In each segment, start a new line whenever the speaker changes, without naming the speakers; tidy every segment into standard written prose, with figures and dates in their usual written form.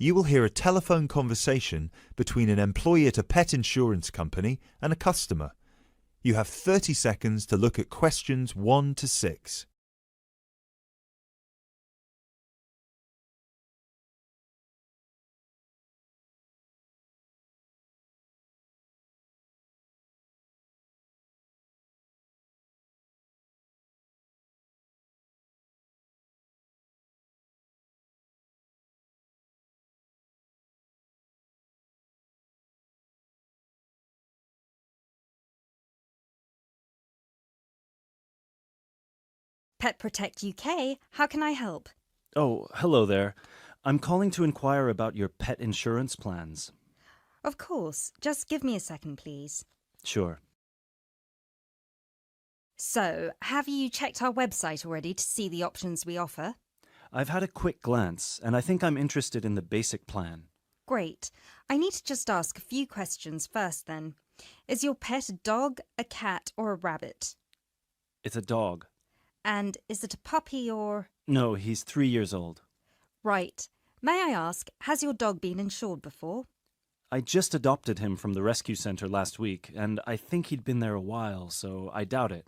You will hear a telephone conversation between an employee at a pet insurance company and a customer. You have 30 seconds to look at questions 1 to 6.
Pet Protect UK, how can I help?
Oh, hello there. I'm calling to inquire about your pet insurance plans.
Of course, just give me a second, please.
Sure.
So, have you checked our website already to see the options we offer?
I've had a quick glance, and I think I'm interested in the basic plan.
Great. I need to just ask a few questions first then. Is your pet a dog, a cat, or a rabbit?
It's a dog.
And is it a puppy or…
No, he's 3 years old.
Right. May I ask, has your dog been insured before?
I just adopted him from the rescue center last week, and I think he'd been there a while, so I doubt it.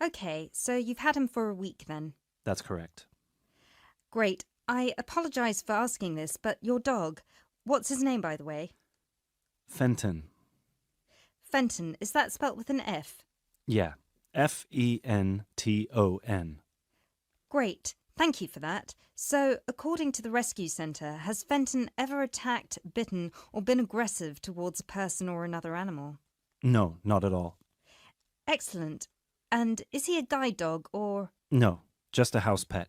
Okay, so you've had him for a week then.
That's correct.
Great. I apologise for asking this, but your dog, what's his name by the way?
Fenton.
Fenton, is that spelt with an F?
Yeah. Fenton.
Great. Thank you for that. So, according to the rescue centre, has Fenton ever attacked, bitten, or been aggressive towards a person or another animal?
No, not at all.
Excellent. And is he a guide dog or…
No, just a house pet.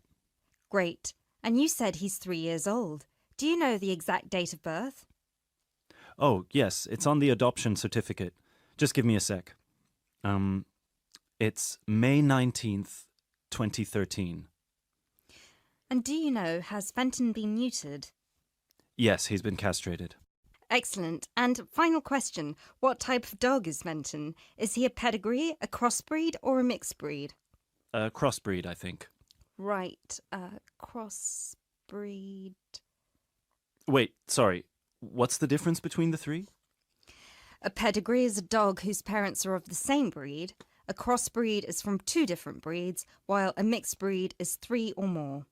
Great. And you said he's 3 years old. Do you know the exact date of birth?
Oh, yes, it's on the adoption certificate. Just give me a sec. It's May 19th, 2013.
And do you know, has Fenton been neutered?
Yes, he's been castrated.
Excellent. And final question, what type of dog is Fenton? Is he a pedigree, a crossbreed, or a mixed breed?
A crossbreed, I think.
Right, crossbreed…
Wait, sorry. What's the difference between the three?
A pedigree is a dog whose parents are of the same breed. A crossbreed is from 2 different breeds, while a mixed breed is 3 or more.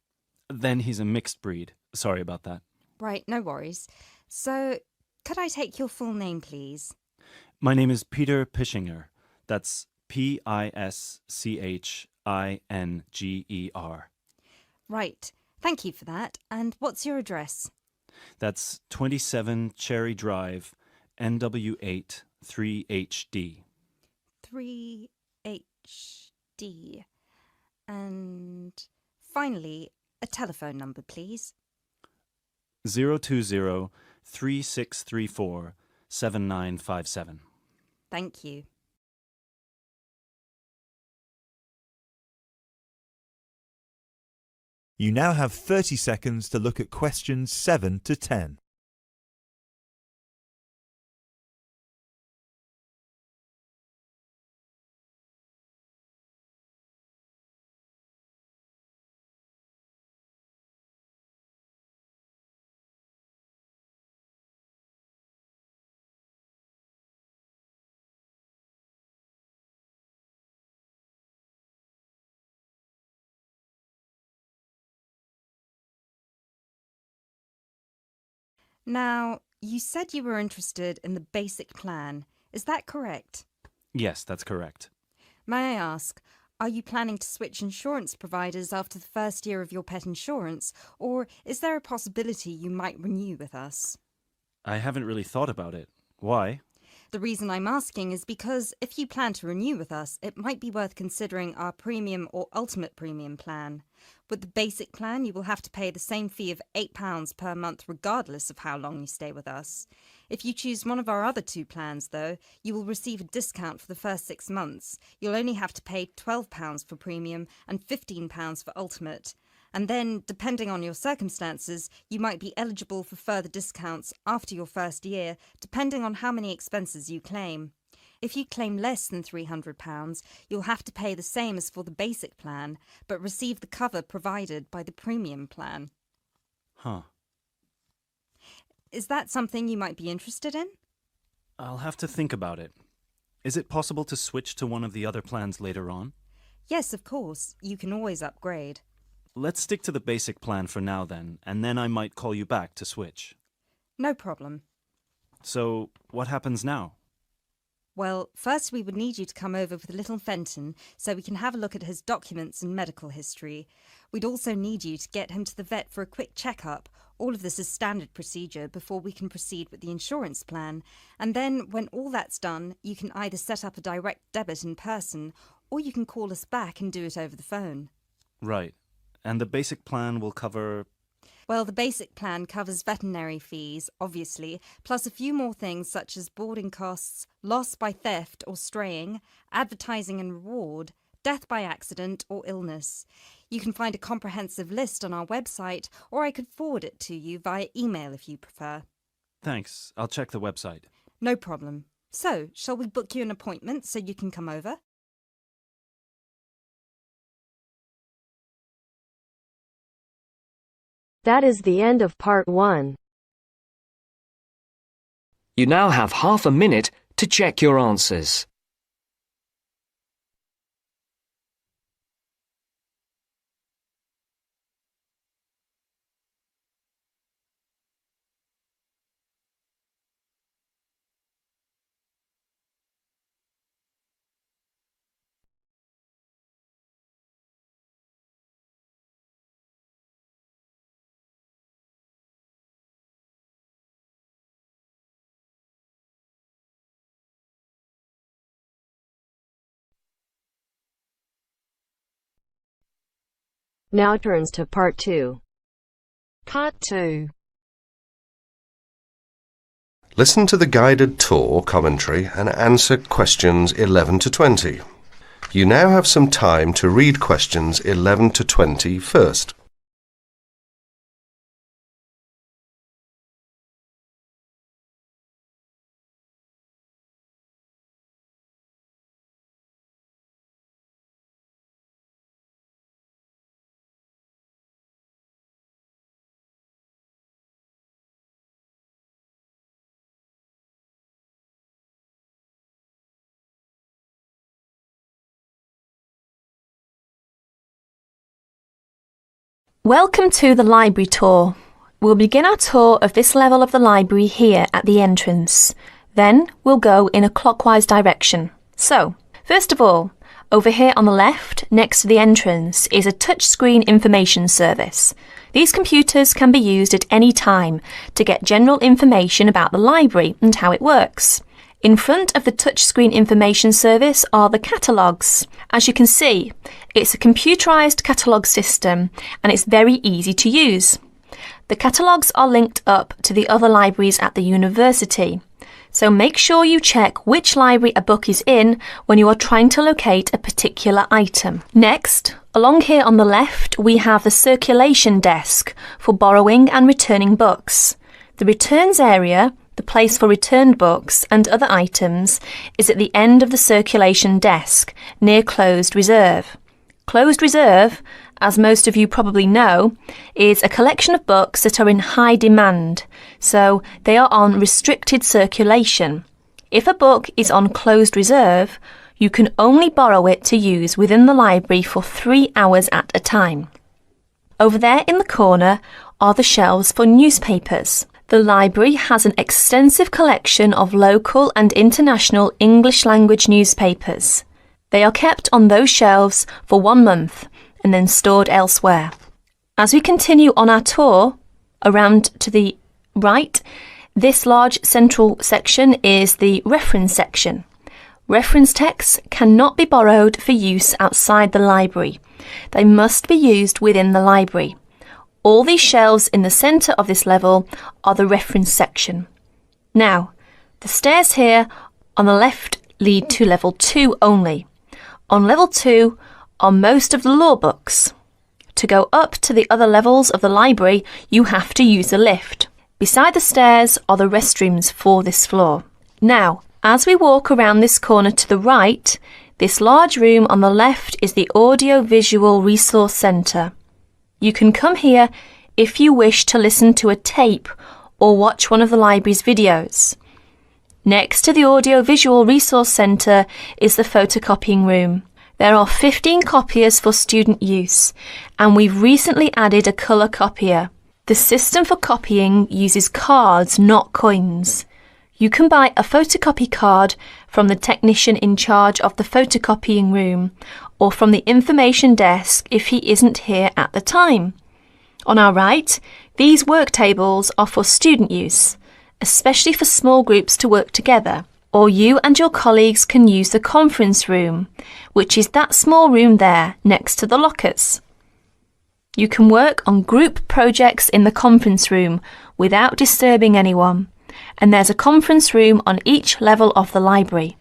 Then he's a mixed breed. Sorry about that.
Right, no worries. So, could I take your full name, please?
My name is Peter Pischinger. That's Pischinger.
Right, thank you for that. And what's your address?
That's 27 Cherry Drive, NW8 3HD.
3HD. And finally, a telephone number, please.
020-3634-7957.
Thank you.
You now have 30 seconds to look at questions 7 to 10.
Now, you said you were interested in the basic plan. Is that correct?
Yes, that's correct.
May I ask, are you planning to switch insurance providers after the first year of your pet insurance, or is there a possibility you might renew with us?
I haven't really thought about it. Why?
The reason I'm asking is because if you plan to renew with us, it might be worth considering our premium or ultimate premium plan. With the basic plan, you will have to pay the same fee of £8 per month regardless of how long you stay with us. If you choose one of our other 2 plans, though, you will receive a discount for the first 6 months. You'll only have to pay £12 for premium and £15 for ultimate. And then, depending on your circumstances, you might be eligible for further discounts after your first year, depending on how many expenses you claim. If you claim less than £300, you'll have to pay the same as for the basic plan, but receive the cover provided by the premium plan.
Huh.
Is that something you might be interested in?
I'll have to think about it. Is it possible to switch to one of the other plans later on?
Yes, of course. You can always upgrade.
Let's stick to the basic plan for now then, and then I might call you back to switch.
No problem.
So, what happens now?
Well, first we would need you to come over with little Fenton so we can have a look at his documents and medical history. We'd also need you to get him to the vet for a quick checkup. All of this is standard procedure before we can proceed with the insurance plan. And then, when all that's done, you can either set up a direct debit in person or you can call us back and do it over the phone.
Right. And the basic plan will cover...
Well, the basic plan covers veterinary fees, obviously, plus a few more things such as boarding costs, loss by theft or straying, advertising and reward, death by accident or illness. You can find a comprehensive list on our website, or I could forward it to you via email if you prefer.
Thanks. I'll check the website.
No problem. So, shall we book you an appointment so you can come over?
That is the end of part 1.
You now have half a minute to check your answers.
Now turns to part 2.
Part 2.
Listen to the guided tour commentary and answer questions 11 to 20. You now have some time to read questions 11 to 20 first.
Welcome to the library tour. We'll begin our tour of this level of the library here at the entrance. Then we'll go in a clockwise direction. So, first of all, over here on the left, next to the entrance, is a touchscreen information service. These computers can be used at any time to get general information about the library and how it works. In front of the touchscreen information service are the catalogues. As you can see, it's a computerized catalogue system and it's very easy to use. The catalogues are linked up to the other libraries at the university, so make sure you check which library a book is in when you are trying to locate a particular item. Next, along here on the left, we have the circulation desk for borrowing and returning books. The returns area, the place for returned books and other items, is at the end of the circulation desk, near closed reserve. Closed reserve, as most of you probably know, is a collection of books that are in high demand, so they are on restricted circulation. If a book is on closed reserve, you can only borrow it to use within the library for 3 hours at a time. Over there in the corner are the shelves for newspapers. The library has an extensive collection of local and international English language newspapers. They are kept on those shelves for 1 month and then stored elsewhere. As we continue on our tour, around to the right, this large central section is the reference section. Reference texts cannot be borrowed for use outside the library. They must be used within the library. All these shelves in the centre of this level are the reference section. Now, the stairs here on the left lead to level 2 only. On level 2 are most of the law books. To go up to the other levels of the library, you have to use a lift. Beside the stairs are the restrooms for this floor. Now, as we walk around this corner to the right, this large room on the left is the Audio-Visual Resource Centre. You can come here if you wish to listen to a tape or watch one of the library's videos. Next to the Audio-Visual Resource Centre is the photocopying room. There are 15 copiers for student use, and we've recently added a colour copier. The system for copying uses cards, not coins. You can buy a photocopy card from the technician in charge of the photocopying room, or from the information desk if he isn't here at the time. On our right, these work tables are for student use, especially for small groups to work together, or you and your colleagues can use the conference room, which is that small room there next to the lockers. You can work on group projects in the conference room without disturbing anyone, and there's a conference room on each level of the library.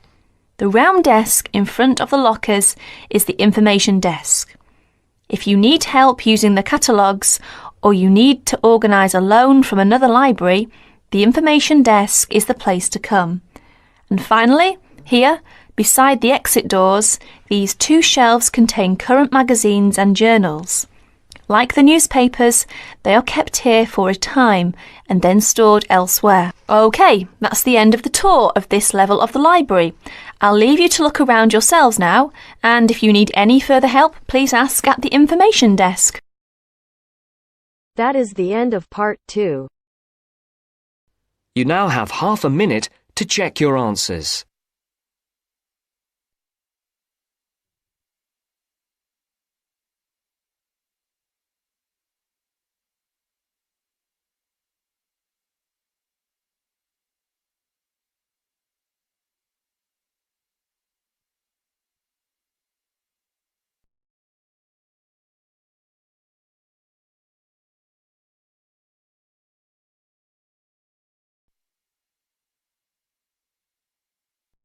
The round desk in front of the lockers is the information desk. If you need help using the catalogues, or you need to organise a loan from another library, the information desk is the place to come. And finally, here, beside the exit doors, these two shelves contain current magazines and journals. Like the newspapers, they are kept here for a time and then stored elsewhere. OK, that's the end of the tour of this level of the library. I'll leave you to look around yourselves now, and if you need any further help, please ask at the information desk.
That is the end of part 2.
You now have half a minute to check your answers.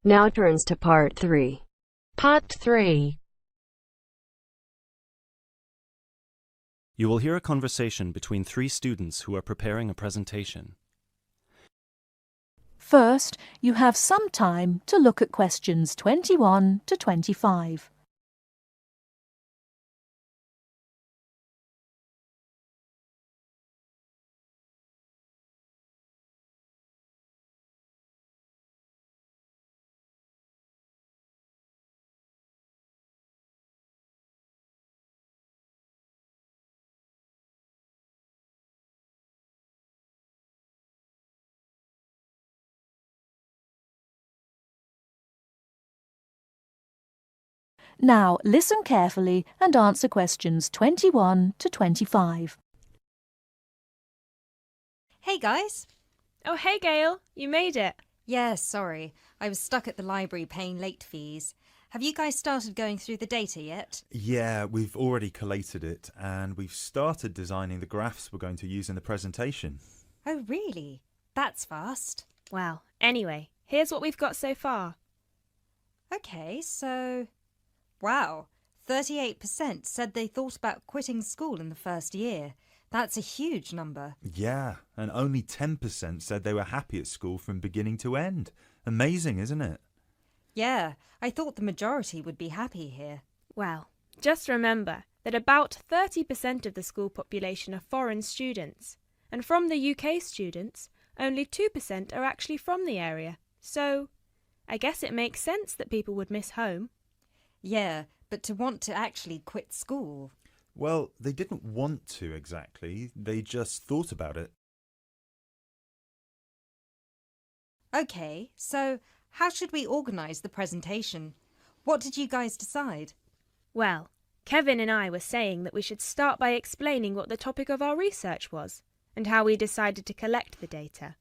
Now turns to part 3.
Part 3.
You will hear a conversation between 3 students who are preparing a presentation.
First, you have some time to look at questions 21 to 25. Now, listen carefully and answer questions 21 to 25.
Hey guys!
Oh, hey Gail, you made it.
Yeah, sorry. I was stuck at the library paying late fees. Have you guys started going through the data yet?
Yeah, we've already collated it and we've started designing the graphs we're going to use in the presentation.
Oh, really? That's fast.
Well, anyway, here's what we've got so far.
Okay, so... Wow, 38% said they thought about quitting school in the first year. That's a huge number.
Yeah, and only 10% said they were happy at school from beginning to end. Amazing, isn't it?
Yeah, I thought the majority would be happy here.
Well, just remember that about 30% of the school population are foreign students, and from the UK students, only 2% are actually from the area. So, I guess it makes sense that people would miss home.
Yeah, but to want to actually quit school...
Well, they didn't want to exactly, they just thought about it.
Okay, so how should we organise the presentation? What did you guys decide?
Well, Kevin and I were saying that we should start by explaining what the topic of our research was, and how we decided to collect the data.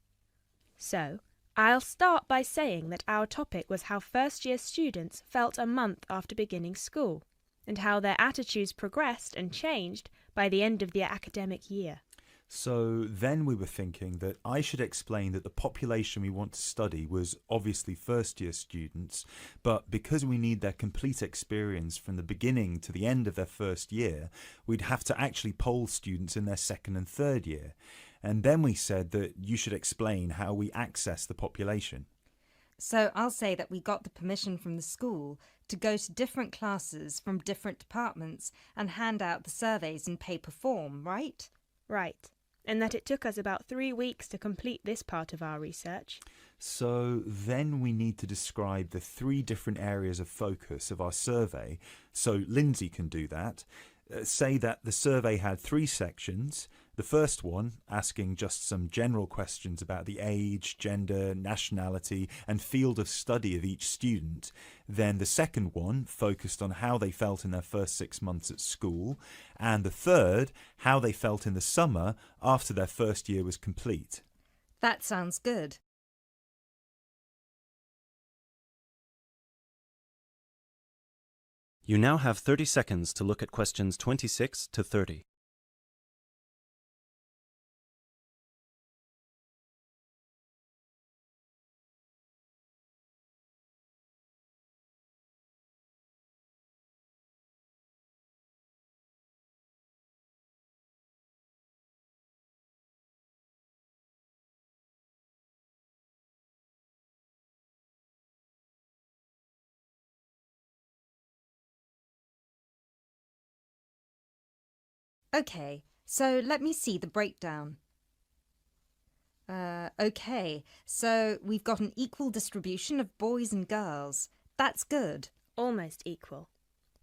So, I'll start by saying that our topic was how first-year students felt a month after beginning school, and how their attitudes progressed and changed by the end of the academic year.
So then we were thinking that I should explain that the population we want to study was obviously first-year students, but because we need their complete experience from the beginning to the end of their first year, we'd have to actually poll students in their second and third year. And then we said that you should explain how we access the population.
So I'll say that we got the permission from the school to go to different classes from different departments and hand out the surveys in paper form, right?
Right. and that it took us about 3 weeks to complete this part of our research.
So then we need to describe the 3 different areas of focus of our survey. So Lindsay can do that. Say that the survey had 3 sections. The first one asking just some general questions about the age, gender, nationality and field of study of each student. Then the second one focused on how they felt in their first 6 months at school. And the third, how they felt in the summer after their first year was complete.
That sounds good.
You now have 30 seconds to look at questions 26 to 30.
Okay, so let me see the breakdown. Okay, so we've got an equal distribution of boys and girls. That's good.
Almost equal.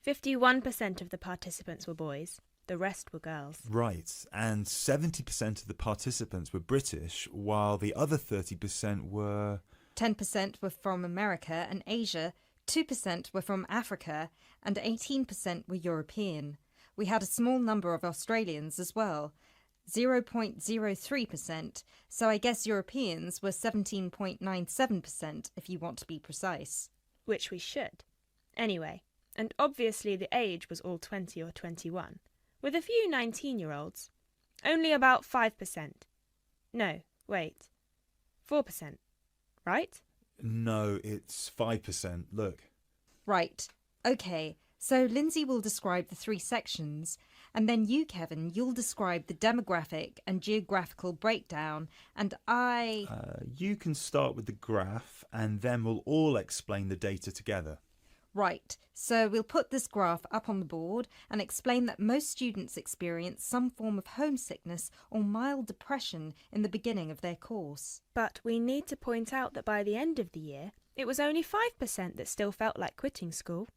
51% of the participants were boys, the rest were girls.
Right, and 70% of the participants were British, while the other 30% were...
10% were from America and Asia, 2% were from Africa, and 18% were European. We had a small number of Australians as well, 0.03%, so I guess Europeans were 17.97% if you want to be precise.
Which we should. Anyway, and obviously the age was all 20 or 21, with a few 19-year-olds. Only about 5%. No, wait. 4%. Right?
No, it's 5%. Look.
Right. Okay, so Lindsay will describe the 3 sections, and then you, Kevin, you'll describe the demographic and geographical breakdown, and
You can start with the graph, and then we'll all explain the data together.
Right, so we'll put this graph up on the board and explain that most students experience some form of homesickness or mild depression in the beginning of their course.
But we need to point out that by the end of the year, it was only 5% that still felt like quitting school.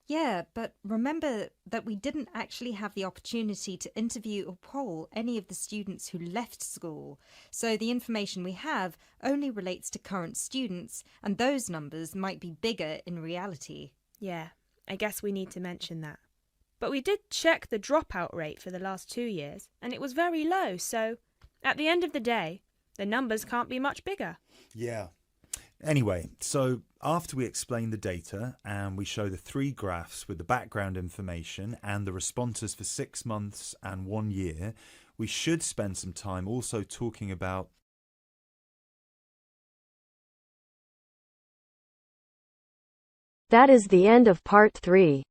Yeah, but remember that we didn't actually have the opportunity to interview or poll any of the students who left school, so the information we have only relates to current students, and those numbers might be bigger in reality.
Yeah, I guess we need to mention that. But we did check the dropout rate for the last 2 years, and it was very low, so at the end of the day, the numbers can't be much bigger.
Yeah. Anyway, so after we explain the data and we show the 3 graphs with the background information and the responses for 6 months and 1 year, we should spend some time also talking about
That is the end of part 3.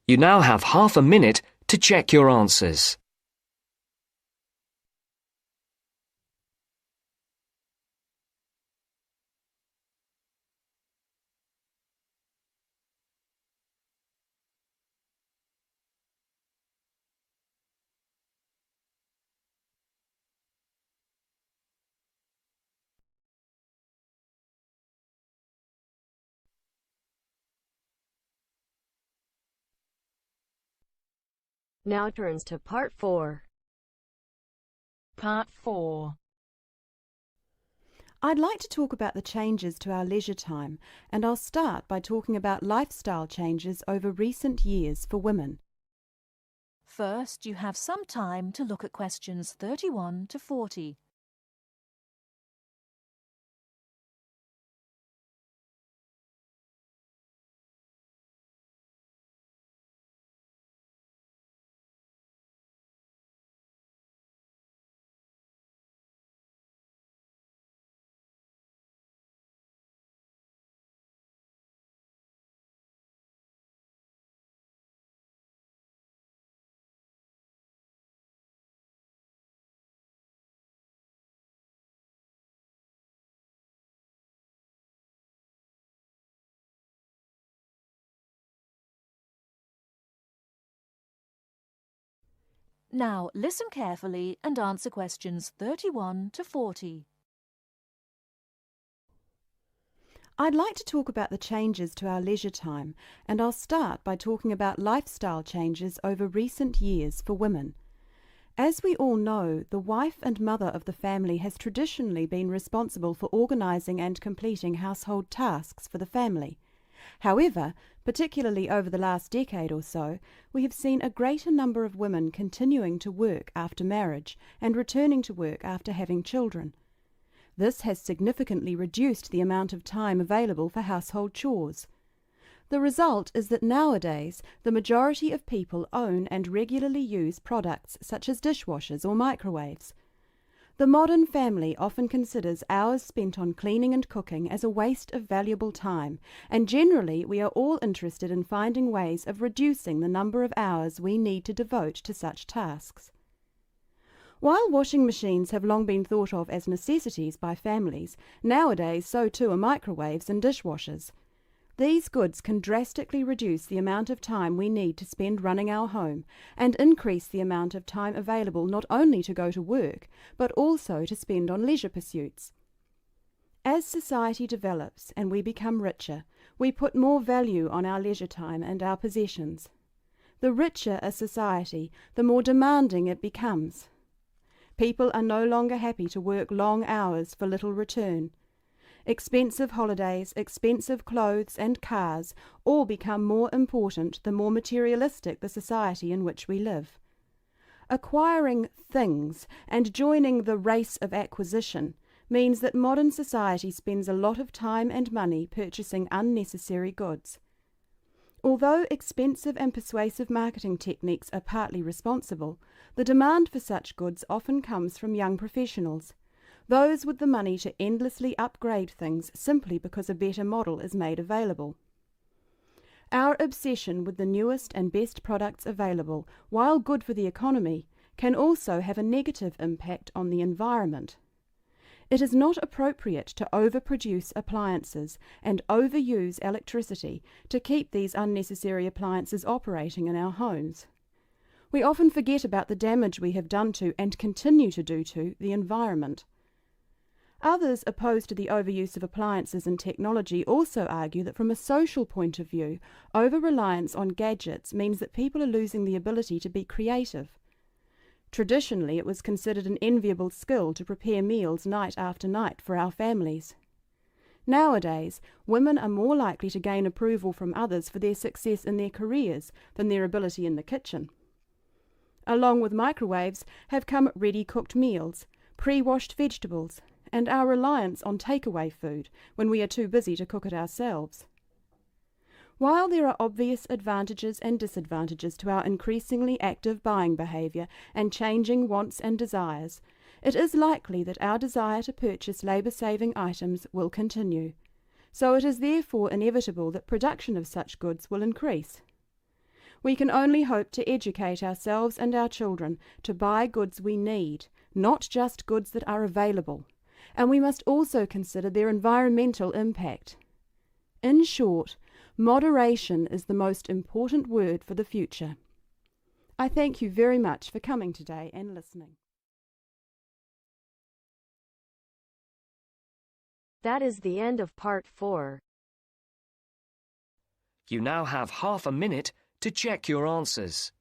You now have half a minute to check your answers.
Now turns to part 4.
Part 4.
I'd like to talk about the changes to our leisure time, and I'll start by talking about lifestyle changes over recent years for women.
First, you have some time to look at questions 31 to 40. Now listen carefully and answer questions 31 to 40.
I'd like to talk about the changes to our leisure time, and I'll start by talking about lifestyle changes over recent years for women. As we all know, the wife and mother of the family has traditionally been responsible for organising and completing household tasks for the family. However, particularly over the last decade or so, we have seen a greater number of women continuing to work after marriage and returning to work after having children. This has significantly reduced the amount of time available for household chores. The result is that nowadays the majority of people own and regularly use products such as dishwashers or microwaves. The modern family often considers hours spent on cleaning and cooking as a waste of valuable time, and generally we are all interested in finding ways of reducing the number of hours we need to devote to such tasks. While washing machines have long been thought of as necessities by families, nowadays so too are microwaves and dishwashers. These goods can drastically reduce the amount of time we need to spend running our home and increase the amount of time available not only to go to work, but also to spend on leisure pursuits. As society develops and we become richer, we put more value on our leisure time and our possessions. The richer a society, the more demanding it becomes. People are no longer happy to work long hours for little return. Expensive holidays, expensive clothes and cars all become more important the more materialistic the society in which we live. Acquiring things and joining the race of acquisition means that modern society spends a lot of time and money purchasing unnecessary goods. Although expensive and persuasive marketing techniques are partly responsible, the demand for such goods often comes from young professionals, those with the money to endlessly upgrade things simply because a better model is made available. Our obsession with the newest and best products available, while good for the economy, can also have a negative impact on the environment. It is not appropriate to overproduce appliances and overuse electricity to keep these unnecessary appliances operating in our homes. We often forget about the damage we have done to and continue to do to the environment. Others opposed to the overuse of appliances and technology also argue that from a social point of view, over-reliance on gadgets means that people are losing the ability to be creative. Traditionally, it was considered an enviable skill to prepare meals night after night for our families. Nowadays, women are more likely to gain approval from others for their success in their careers than their ability in the kitchen. Along with microwaves have come ready-cooked meals, pre-washed vegetables, and our reliance on takeaway food when we are too busy to cook it ourselves. While there are obvious advantages and disadvantages to our increasingly active buying behaviour and changing wants and desires, it is likely that our desire to purchase labour-saving items will continue. So it is therefore inevitable that production of such goods will increase. We can only hope to educate ourselves and our children to buy goods we need, not just goods that are available, and we must also consider their environmental impact. In short, moderation is the most important word for the future. I thank you very much for coming today and listening.
That is the end of part 4.
You now have half a minute to check your answers.